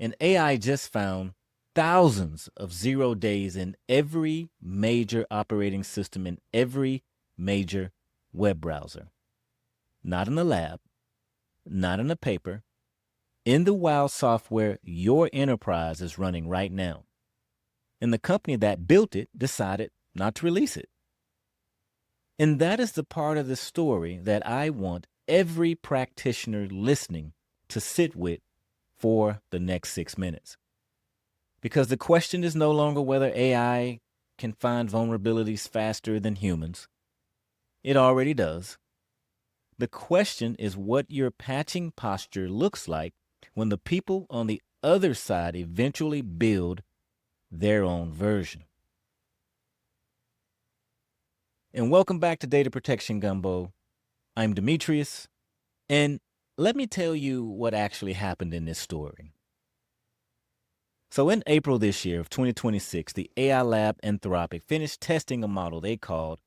And AI just found thousands of 0 days in every major operating system in every major web browser. Not in the lab, not in a paper, in the wild software your enterprise is running right now. And the company that built it decided not to release it. And that is the part of the story that I want every practitioner listening to sit with for the next 6 minutes. Because the question is no longer whether AI can find vulnerabilities faster than humans. It already does. The question is what your patching posture looks like when the people on the other side eventually build their own version. And welcome back to Data Protection Gumbo. I'm Demetrius, and let me tell you what actually happened in this story. So in April this year of 2026, the AI lab Anthropic finished testing a model they called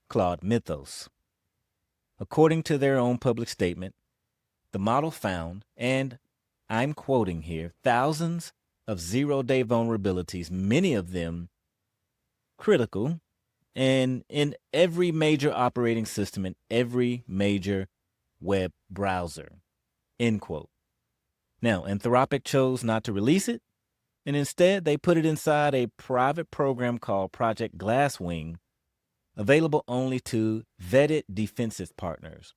Claude Mythos. According to their own public statement, the model found, and I'm quoting here, thousands of 0-day vulnerabilities, many of them critical, and in every major operating system in every major web browser, end quote. Now, Anthropic chose not to release it, and instead they put it inside a private program called Project Glasswing, available only to vetted defensive partners.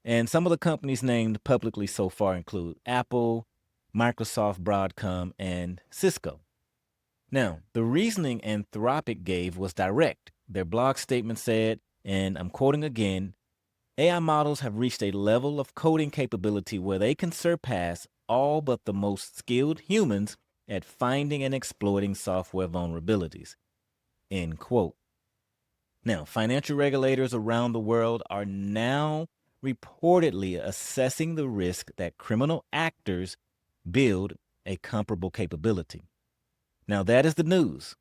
And some of the companies named publicly so far include Apple, Microsoft, Broadcom, and Cisco. Now, the reasoning Anthropic gave was direct. Their blog statement said, and I'm quoting again, AI models have reached a level of coding capability where they can surpass all but the most skilled humans at finding and exploiting software vulnerabilities, end quote. Now, financial regulators around the world are now reportedly assessing the risk that criminal actors build a comparable capability. Now, that is the news.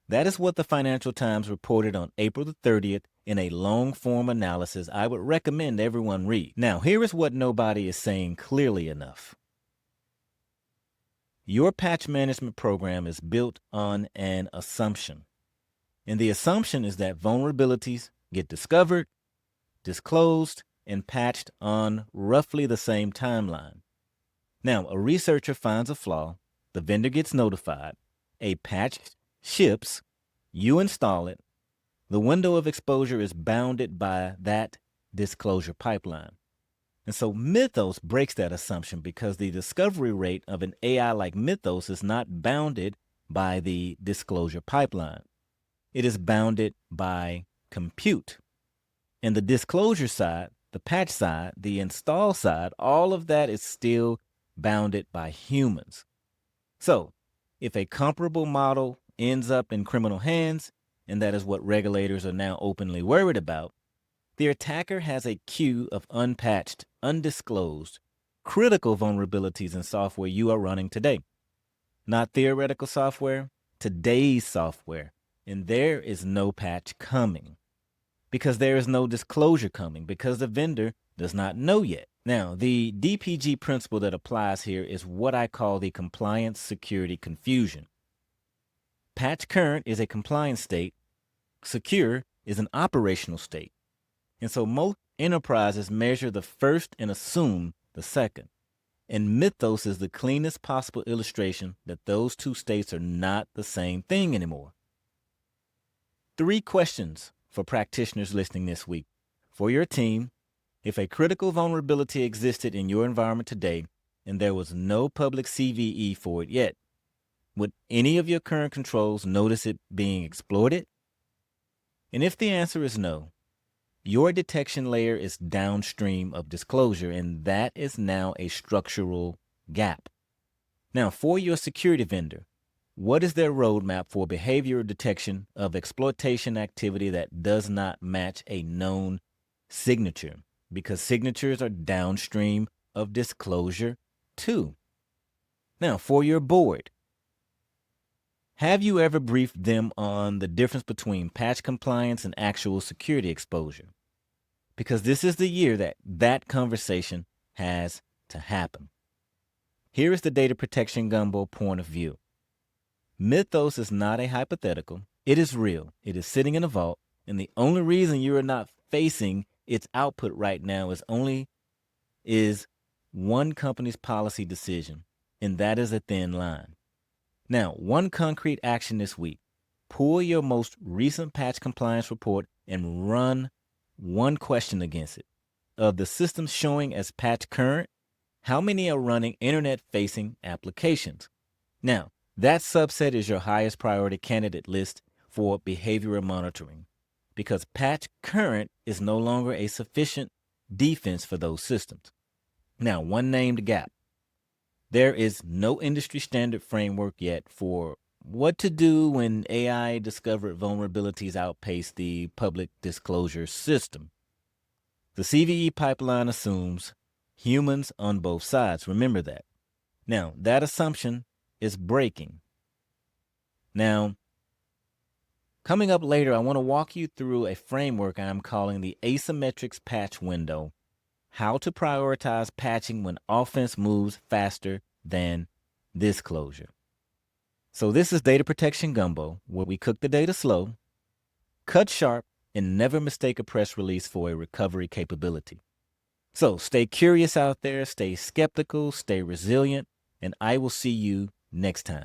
That is what the Financial Times reported on April the 30th in a long-form analysis I would recommend everyone read. Now, here is what nobody is saying clearly enough. Your patch management program is built on an assumption. And the assumption is that vulnerabilities get discovered, disclosed, and patched on roughly the same timeline. Now, a researcher finds a flaw, the vendor gets notified, a patch ships, you install it, the window of exposure is bounded by that disclosure pipeline. And so Mythos breaks that assumption because the discovery rate of an AI like Mythos is not bounded by the disclosure pipeline. It is bounded by compute. And the disclosure side, the patch side, the install side, all of that is still bounded by humans. So if a comparable model ends up in criminal hands, and that is what regulators are now openly worried about, the attacker has a queue of unpatched, undisclosed, critical vulnerabilities in software you are running today. Not theoretical software, today's software. And there is no patch coming because there is no disclosure coming because the vendor does not know yet. Now, the DPG principle that applies here is what I call the compliance security confusion. Patch current is a compliance state. Secure is an operational state. And so most enterprises measure the first and assume the second. And Mythos is the cleanest possible illustration that those two states are not the same thing anymore. 3 questions for practitioners listening this week. For your team, if a critical vulnerability existed in your environment today and there was no public CVE for it yet, would any of your current controls notice it being exploited? And if the answer is no, your detection layer is downstream of disclosure, and that is now a structural gap. Now, for your security vendor, what is their roadmap for behavioral detection of exploitation activity that does not match a known signature? Because signatures are downstream of disclosure too. Now, for your board, have you ever briefed them on the difference between patch compliance and actual security exposure? Because this is the year that conversation has to happen. Here is the Data Protection Gumbo point of view. Mythos is not a hypothetical. It is real. It is sitting in a vault, and the only reason you are not facing its output right now is one company's policy decision, and that is a thin line. Now, one concrete action this week. Pull your most recent patch compliance report and run one question against it. Of the systems showing as patch current, how many are running internet-facing applications? Now, that subset is your highest priority candidate list for behavioral monitoring, because patch current is no longer a sufficient defense for those systems. Now, one named gap. There is no industry standard framework yet for what to do when AI discovered vulnerabilities outpace the public disclosure system. The CVE pipeline assumes humans on both sides. Remember that. Now, that assumption is breaking. Now, coming up later, I want to walk you through a framework I'm calling the Asymmetric patch window, how to prioritize patching when offense moves faster than disclosure. So this is Data Protection Gumbo, where we cook the data slow, cut sharp, and never mistake a press release for a recovery capability. So stay curious out there, stay skeptical, stay resilient, and I will see you next time.